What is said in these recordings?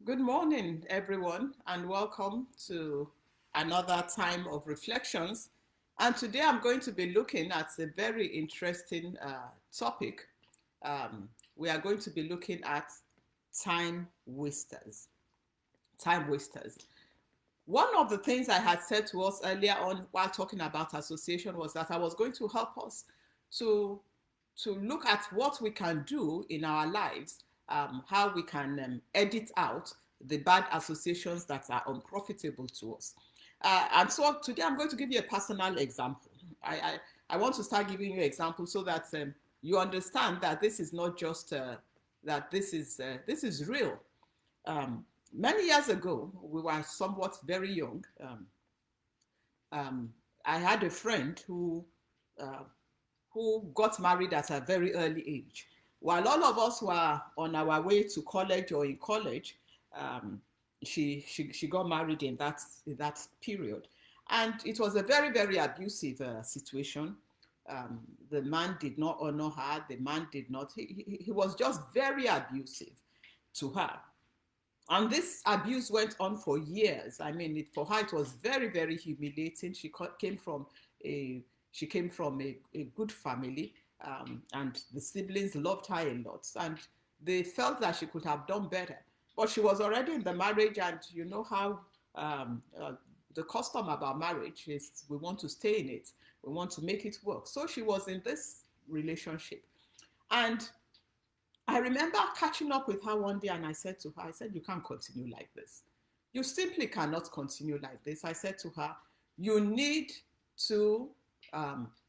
Good morning, everyone, and welcome to another time of reflections. And today I'm going to be looking at a very interesting topic. We are going to be looking at time wasters. Time wasters. One of the things I had said to us earlier on while talking about association was that I was going to help us to look at what we can do in our lives, how we can edit out the bad associations that are unprofitable to us. And so today I'm going to give you a personal example. I want to start giving you examples so that you understand that this is not just that this is real. Many years ago, we were somewhat very young. I had a friend uh, who got married at a very early age. While all of us were on our way to college or in college, um, she got married in that period, and it was a very abusive situation. The man did not honor her. The man did not. He was just very abusive to her. And this abuse went on for years. I mean, for her, it was very humiliating. Came from a she came from a good family, and the siblings loved her a lot, and they felt that she could have done better. But she was already in the marriage, and you know how the custom about marriage is we want to stay in it, we want to make it work. So she was in this relationship, and I remember catching up with her one day and I said to her, I said, you can't continue like this. You simply cannot continue like this. I said to her, you need to,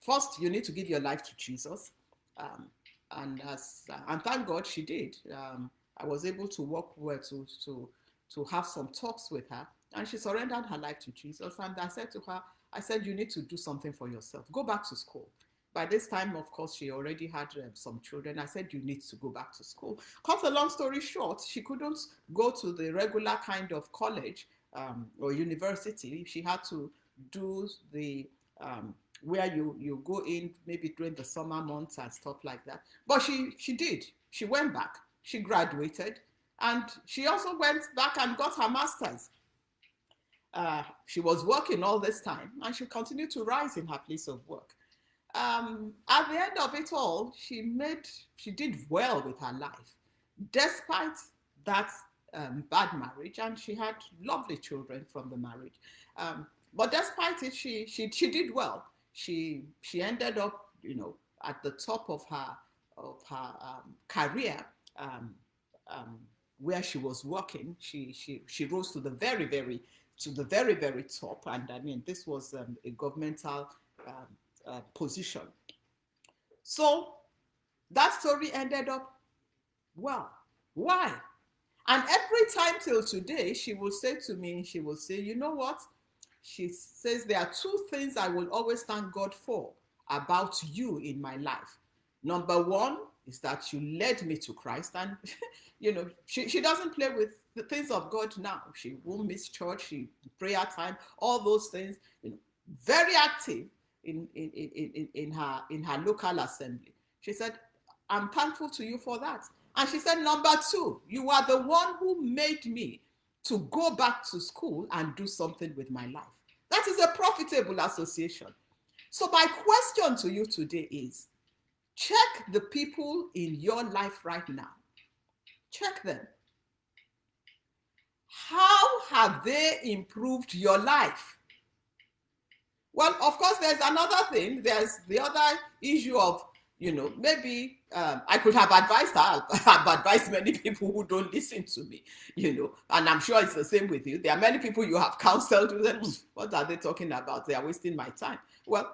first, you need to give your life to Jesus. Um, and thank God she did. I was able to work with to have some talks with her, and she surrendered her life to Jesus. And I said to her, I said, you need to do something for yourself. Go back to school. By this time, of course, she already had some children. I said, you need to go back to school. Cut a long story short, she couldn't go to the regular kind of college or university. She had to do the where you go in maybe during the summer months and stuff like that. But she did. She went back. She graduated, and she also went back and got her master's. She was working all this time, and she continued to rise in her place of work. At the end of it all, she did well with her life, despite that bad marriage, and she had lovely children from the marriage. But despite it, she did well. She ended up, at the top of her career, um, um, where she was working. She rose to the very top, and I mean this was a governmental um, position. So that story ended up well. Why? And every time till today, she will say to me, she will say, you know what? She says, there are two things I will always thank God for about you in my life. Number one is that you led me to Christ. And, she doesn't play with the things of God now. She won't miss church, prayer time, all those things, very active in her local assembly. She said, I'm thankful to you for that. And she said, number two, you are the one who made me to go back to school and do something with my life. That is a profitable association. So my question to you today is, check the people in your life right now. Check them. How have they improved your life? Well, of course, there's another thing. There's the other issue of, maybe I could have advised her. I've advised many people who don't listen to me, and I'm sure it's the same with you. There are many people you have counseled with them. What are they talking about? They are wasting my time. Well,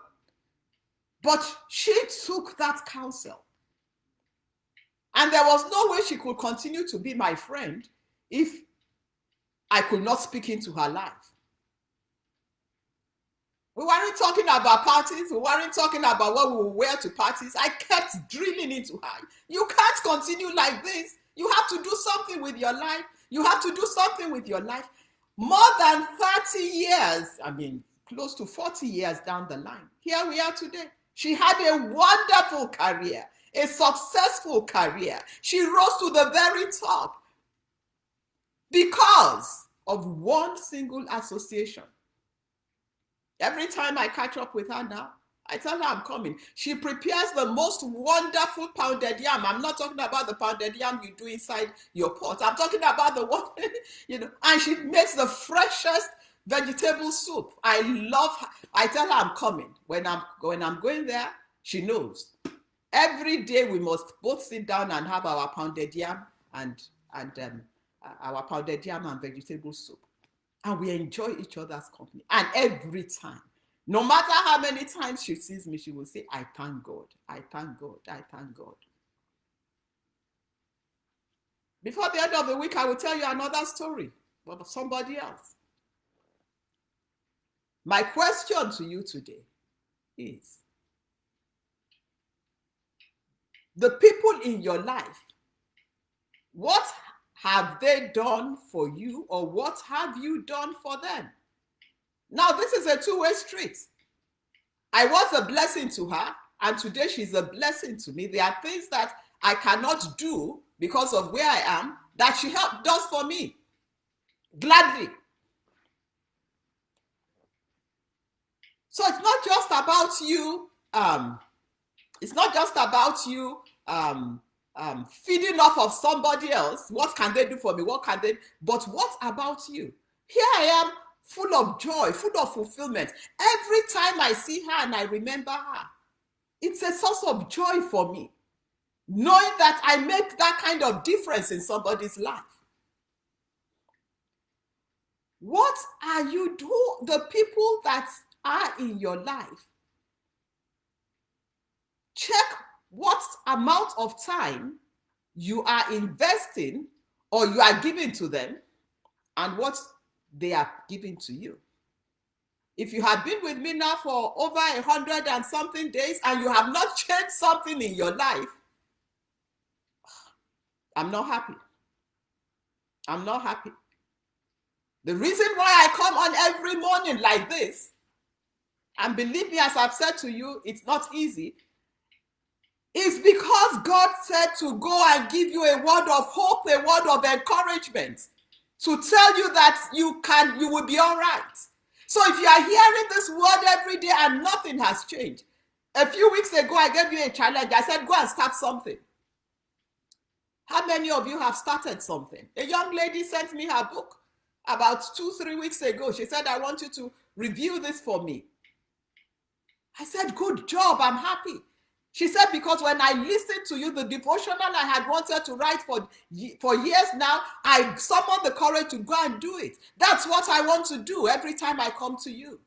but she took that counsel. And there was no way she could continue to be my friend if I could not speak into her life. We weren't talking about parties. We weren't talking about what we would wear to parties. I kept drilling into her. You can't continue like this. You have to do something with your life. You have to do something with your life. More than 30 years, I mean, close to 40 years down the line. Here we are today. She had a wonderful career, a successful career. She rose to the very top. because of one single association. Every time I catch up with her now, I tell her I'm coming. She prepares the most wonderful pounded yam. I'm not talking about the pounded yam you do inside your pot. I'm talking about the one, and she makes the freshest vegetable soup. I love her. I tell her I'm coming. When I'm going there, she knows. Every day we must both sit down and have our pounded yam and our pounded yam and vegetable soup. And we enjoy each other's company. And every time, no matter how many times she sees me, she will say, I thank God, I thank God, I thank God. Before the end of the week, I will tell you another story of somebody else. My question to you today is, the people in your life, what have they done for you, or what have you done for them? Now, this is a two-way street. I was a blessing to her, and today she's a blessing to me. There are things that I cannot do because of where I am that she does for me gladly. So it's not just about you. It's not just about you feeding off of somebody else. What can they do for me? But what about you? Here I am, full of joy, full of fulfillment. Every time I see her and I remember her, it's a source of joy for me, knowing that I make that kind of difference in somebody's life. What are you doing? The people that are in your life, check what amount of time you are investing or you are giving to them and what they are giving to you. If you have been with me now for over 100 and something days and you have not changed something in your life, I'm not happy. I'm not happy. The reason why I come on every morning like this, and believe me, as I've said to you, it's not easy, is because God said to go and give you a word of hope, a word of encouragement, to tell you that you will be all right. So if you are hearing this word every day and nothing has changed, a few weeks ago I gave you a challenge. I said, go and start something. How many of you have started something? A young lady sent me her book about 2-3 weeks ago. She said, I want you to review this for me. I said, good job, I'm happy. She said, because when I listened to you, the devotional I had wanted to write for years now, I summoned the courage to go and do it. That's what I want to do every time I come to you.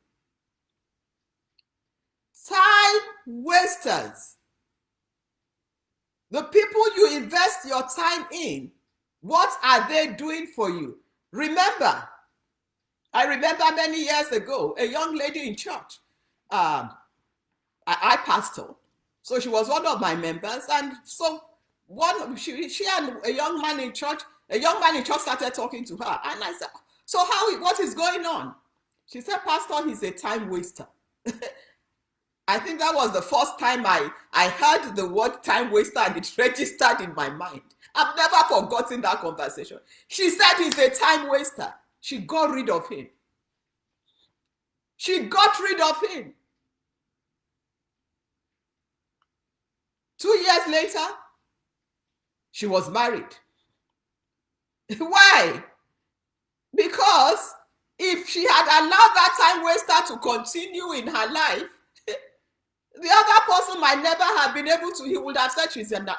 Time wasters. The people you invest your time in, what are they doing for you? Remember, I remember many years ago, a young lady in church, I pastor. So she was one of my members, and so she and a young man in church started talking to her, and I said, so what is going on? She said, Pastor, he's a time waster. I think that was the first time I heard the word time waster and it registered in my mind. I've never forgotten that conversation. She said he's a time waster. She got rid of him. She got rid of him. 2 years later, she was married. Why? Because if she had allowed that time waster to continue in her life, the other person might never have been able to, he would have said she's in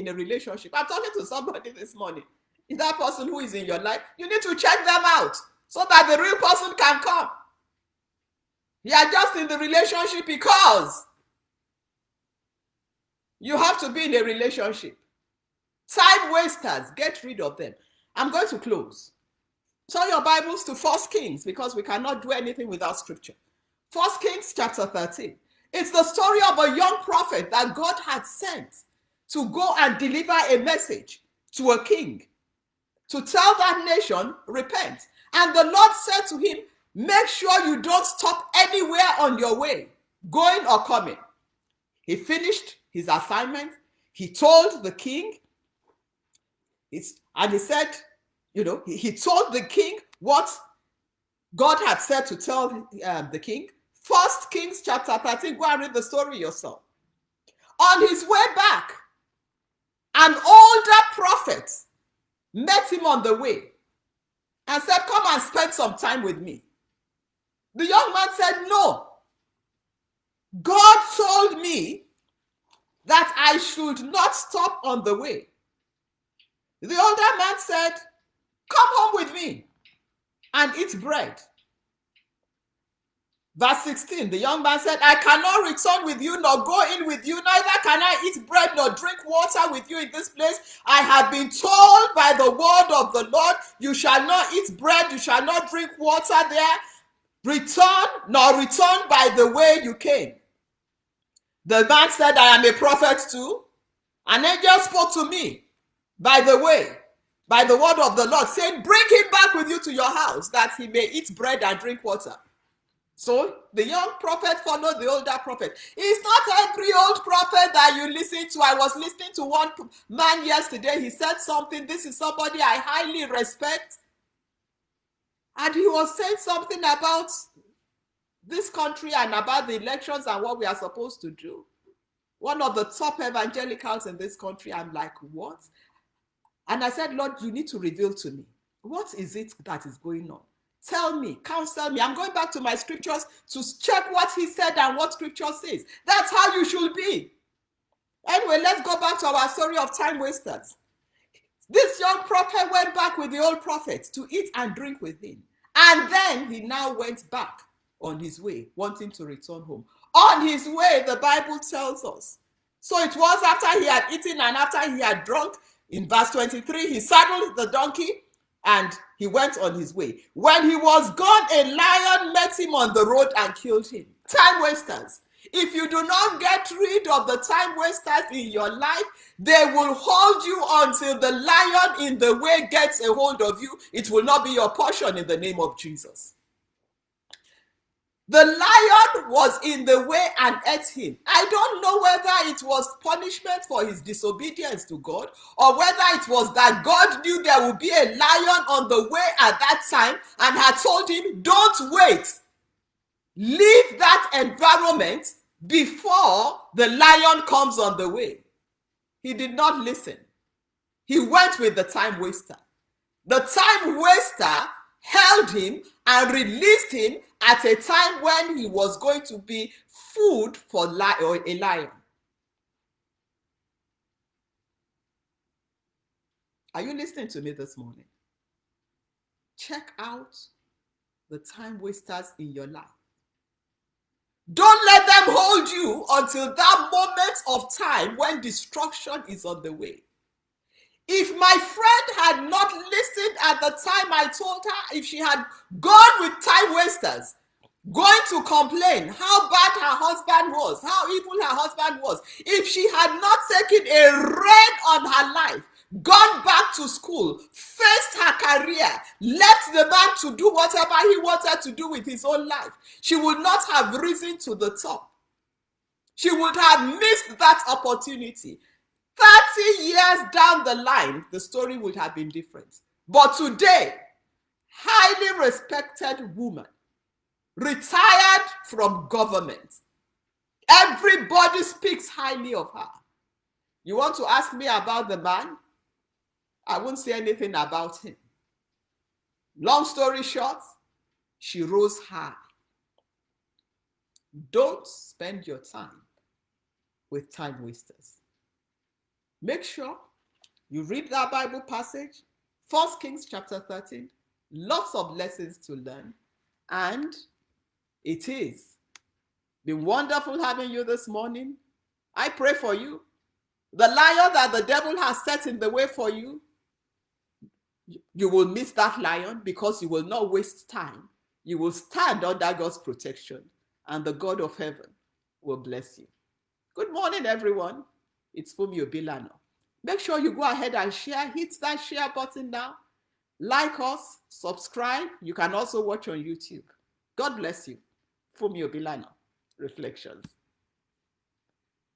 a relationship. I'm talking to somebody this morning. Is that person who is in your life? You need to check them out so that the real person can come. You are just in the relationship because you have to be in a relationship. Time wasters, get rid of them. I'm going to close. Turn your Bibles to 1 Kings because we cannot do anything without scripture. 1 Kings chapter 13. It's the story of a young prophet that God had sent to go and deliver a message to a king to tell that nation, repent. And the Lord said to him, make sure you don't stop anywhere on your way, going or coming. He finished his assignment. He told the king, and he said, he told the king what God had said to tell the king. 1 Kings chapter 13, go and read the story yourself. On his way back, an older prophet met him on the way and said, come and spend some time with me. The young man said, no. God told me that I should not stop on the way. The older man said, come home with me and eat bread. Verse 16, the young man said, I cannot return with you, nor go in with you, neither can I eat bread nor drink water with you in this place. I have been told by the word of the Lord, you shall not eat bread, you shall not drink water there. Return, nor return by the way you came. The man said, I am a prophet too. An angel spoke to me by the way, by the word of the Lord, saying, bring him back with you to your house, that he may eat bread and drink water. So the young prophet followed the older prophet. It's not every old prophet that you listen to. I was listening to one man yesterday. He said something. This is somebody I highly respect. And he was saying something about this country and about the elections and what we are supposed to do. One of the top evangelicals in this country. I'm like, what? And I said, Lord, you need to reveal to me. What is it that is going on? Tell me, counsel me. I'm going back to my scriptures to check what he said and what scripture says. That's how you should be. Anyway, let's go back to our story of time wasters. This young prophet went back with the old prophet to eat and drink with him. And then he now went back on his way, wanting to return home. On his way, the Bible tells us. So it was after he had eaten and after he had drunk. In verse 23, he saddled the donkey and he went on his way. When he was gone, a lion met him on the road and killed him. Time wasters. If you do not get rid of the time wasters in your life, they will hold you until the lion in the way gets a hold of you. It will not be your portion in the name of Jesus. The lion was in the way and ate him. I don't know whether it was punishment for his disobedience to God or whether it was that God knew there would be a lion on the way at that time and had told him, don't wait. Leave that environment before the lion comes on the way. He did not listen. He went with the time waster. The time waster held him and released him at a time when he was going to be food for a lion. Are you listening to me this morning? Check out the time wasters in your life. Don't let them hold you until that moment of time when destruction is on the way. If my friend had not listened at the time I told her, if she had gone with time wasters, going to complain how bad her husband was, how evil her husband was, if she had not taken a rein on her life, gone back to school, faced her career, left the man to do whatever he wanted to do with his own life, she would not have risen to the top. She would have missed that opportunity. 30 years down the line, the story would have been different. But today, highly respected woman, retired from government. Everybody speaks highly of her. You want to ask me about the man? I won't say anything about him. Long story short, she rose high. Don't spend your time with time wasters. Make sure you read that Bible passage, 1 Kings chapter 13. Lots of lessons to learn. And it is been wonderful having you this morning. I pray for you. The lion that the devil has set in the way for you, you will miss that lion because you will not waste time. You will stand under God's protection and the God of heaven will bless you. Good morning, everyone. It's Fumi Obilano. Make sure you go ahead and share. Hit that share button now. Like us, subscribe. You can also watch on YouTube. God bless you. Fumi Obilano, Reflections.